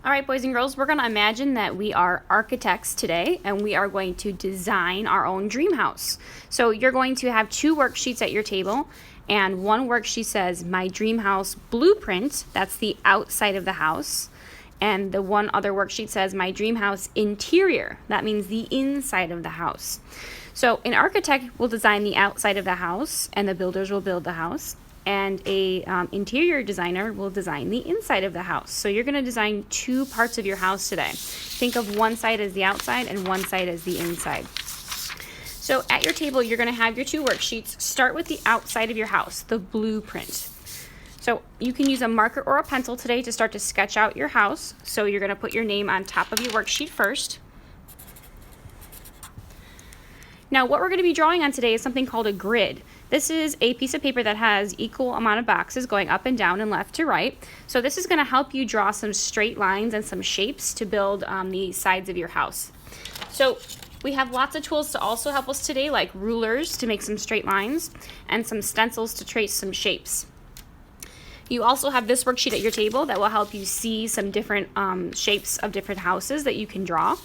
All right, boys and girls, we're going to imagine that we are architects today and we are going to design our own dream house. So you're going to have two worksheets at your table, and one worksheet says my dream house blueprint, that's the outside of the house, and the one other worksheet says my dream house interior, that means the inside of the house. So an architect will design the outside of the house and the builders will build the house. And a interior designer will design the inside of the house. So you're going to design two parts of your house today. Think of one side as the outside and one side as the inside. So at your table, you're going to have your two worksheets. Start with the outside of your house, the blueprint. So you can use a marker or a pencil today to start to sketch out your house. So you're going to put your name on top of your worksheet first. Now what we're going to be drawing on today is something called a grid. This is a piece of paper that has equal amount of boxes going up and down and left to right. So this is going to help you draw some straight lines and some shapes to build the sides of your house. So we have lots of tools to also help us today, like rulers to make some straight lines and some stencils to trace some shapes. You also have this worksheet at your table that will help you see some different shapes of different houses that you can draw.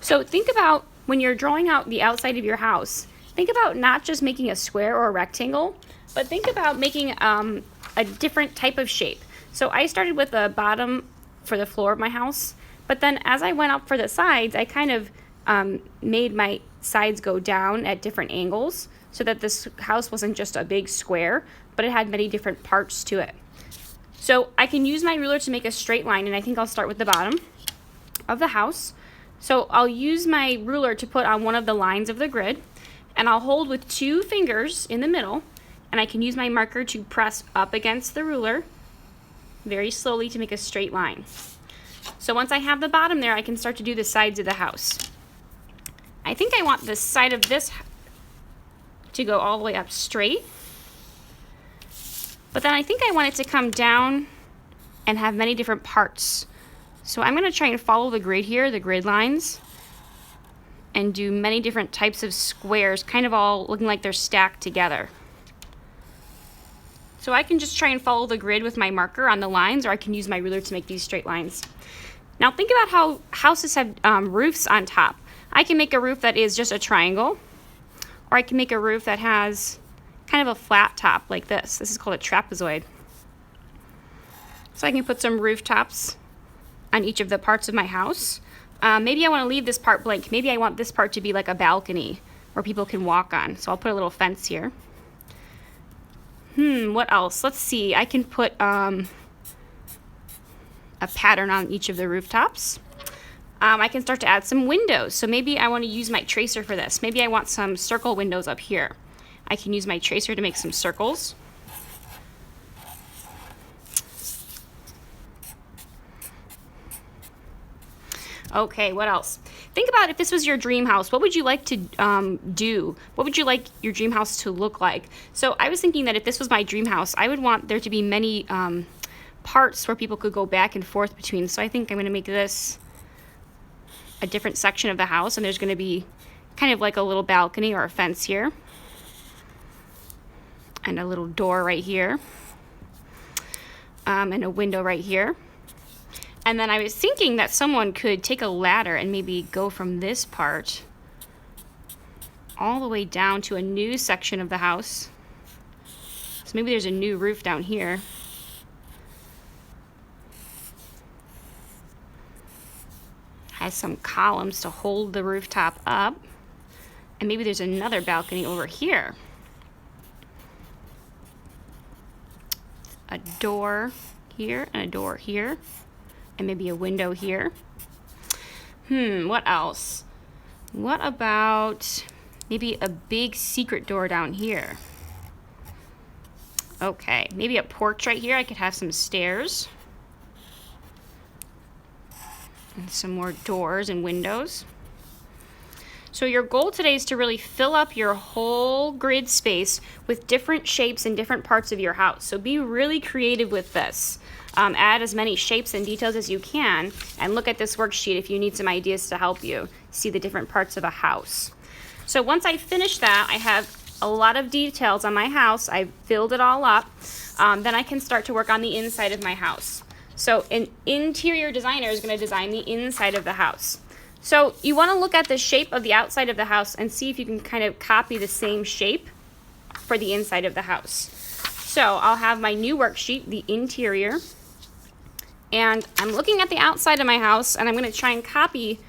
So think about when you're drawing out the outside of your house, think about not just making a square or a rectangle, but think about making a different type of shape. So I started with the bottom for the floor of my house, but then as I went up for the sides, I kind of made my sides go down at different angles so that this house wasn't just a big square, but it had many different parts to it. So I can use my ruler to make a straight line, and I think I'll start with the bottom of the house. So I'll use my ruler to put on one of the lines of the grid, and I'll hold with two fingers in the middle, and I can use my marker to press up against the ruler very slowly to make a straight line. So once I have the bottom there, I can start to do the sides of the house. I think I want the side of this to go all the way up straight, but then I think I want it to come down and have many different parts. So I'm going to try and follow the grid here, the grid lines, and do many different types of squares, kind of all looking like they're stacked together. So I can just try and follow the grid with my marker on the lines, or I can use my ruler to make these straight lines. Now think about how houses have roofs on top. I can make a roof that is just a triangle, or I can make a roof that has kind of a flat top like this. This is called a trapezoid. So I can put some rooftops on each of the parts of my house. Maybe I want to leave this part blank. Maybe I want this part to be like a balcony where people can walk on. So I'll put a little fence here. What else? Let's see. I can put a pattern on each of the rooftops. I can start to add some windows. So maybe I want to use my tracer for this. Maybe I want some circle windows up here. I can use my tracer to make some circles. Okay, what else? Think about if this was your dream house, what would you like to do? What would you like your dream house to look like? So I was thinking that if this was my dream house, I would want there to be many parts where people could go back and forth between. So I think I'm going to make this a different section of the house, and there's going to be kind of like a little balcony or a fence here, and a little door right here, and a window right here. And then I was thinking that someone could take a ladder and maybe go from this part all the way down to a new section of the house. So maybe there's a new roof down here. Has some columns to hold the rooftop up. And maybe there's another balcony over here. A door here and a door here. And maybe a window here. What else? What about maybe a big secret door down here? Okay, maybe a porch right here. I could have some stairs. And some more doors and windows. So your goal today is to really fill up your whole grid space with different shapes and different parts of your house. So be really creative with this. Add as many shapes and details as you can, and look at this worksheet if you need some ideas to help you see the different parts of a house. So once I finish that, I have a lot of details on my house. I've filled it all up. Then I can start to work on the inside of my house. So an interior designer is going to design the inside of the house. So you want to look at the shape of the outside of the house and see if you can kind of copy the same shape for the inside of the house. So I'll have my new worksheet, the interior, and I'm looking at the outside of my house and I'm going to try and copy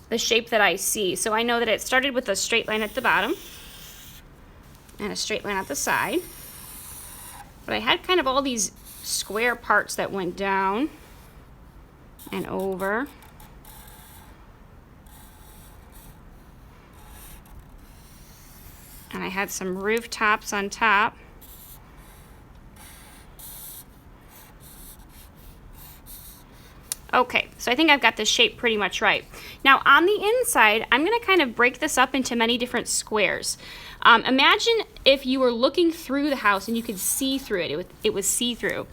the shape that I see. So I know that it started with a straight line at the bottom and a straight line at the side. But I had kind of all these square parts that went down and over. And I had some rooftops on top. Okay, so I think I've got the shape pretty much right. Now on the inside, I'm going to kind of break this up into many different squares. Imagine if you were looking through the house and you could see through it. It was see-through,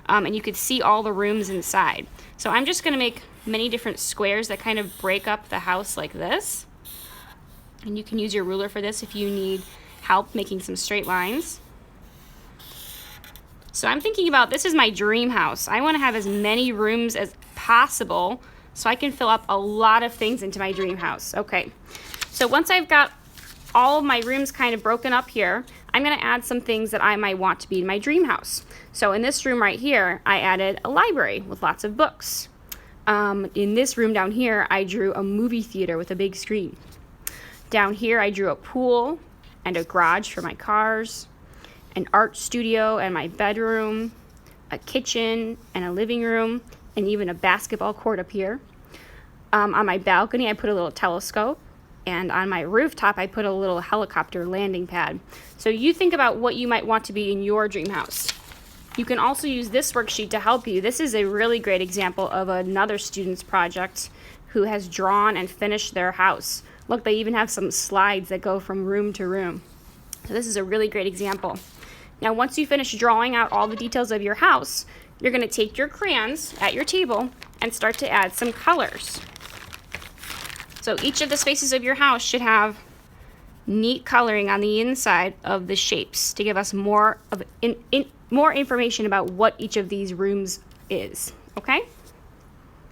and you could see all the rooms inside. So I'm just going to make many different squares that kind of break up the house like this. And you can use your ruler for this if you need help making some straight lines. So I'm thinking about, this is my dream house. I want to have as many rooms as possible so I can fill up a lot of things into my dream house. Okay, so once I've got all of my rooms kind of broken up here, I'm going to add some things that I might want to be in my dream house. So in this room right here, I added a library with lots of books. In this room down here, I drew a movie theater with a big screen. Down here, I drew a pool and a garage for my cars, an art studio and my bedroom, a kitchen and a living room, and even a basketball court up here. On my balcony, I put a little telescope, and on my rooftop, I put a little helicopter landing pad. So you think about what you might want to be in your dream house. You can also use this worksheet to help you. This is a really great example of another student's project who has drawn and finished their house. Look, they even have some slides that go from room to room. So this is a really great example. Now, once you finish drawing out all the details of your house, you're going to take your crayons at your table and start to add some colors. So each of the spaces of your house should have neat coloring on the inside of the shapes to give us more information about what each of these rooms is. Okay?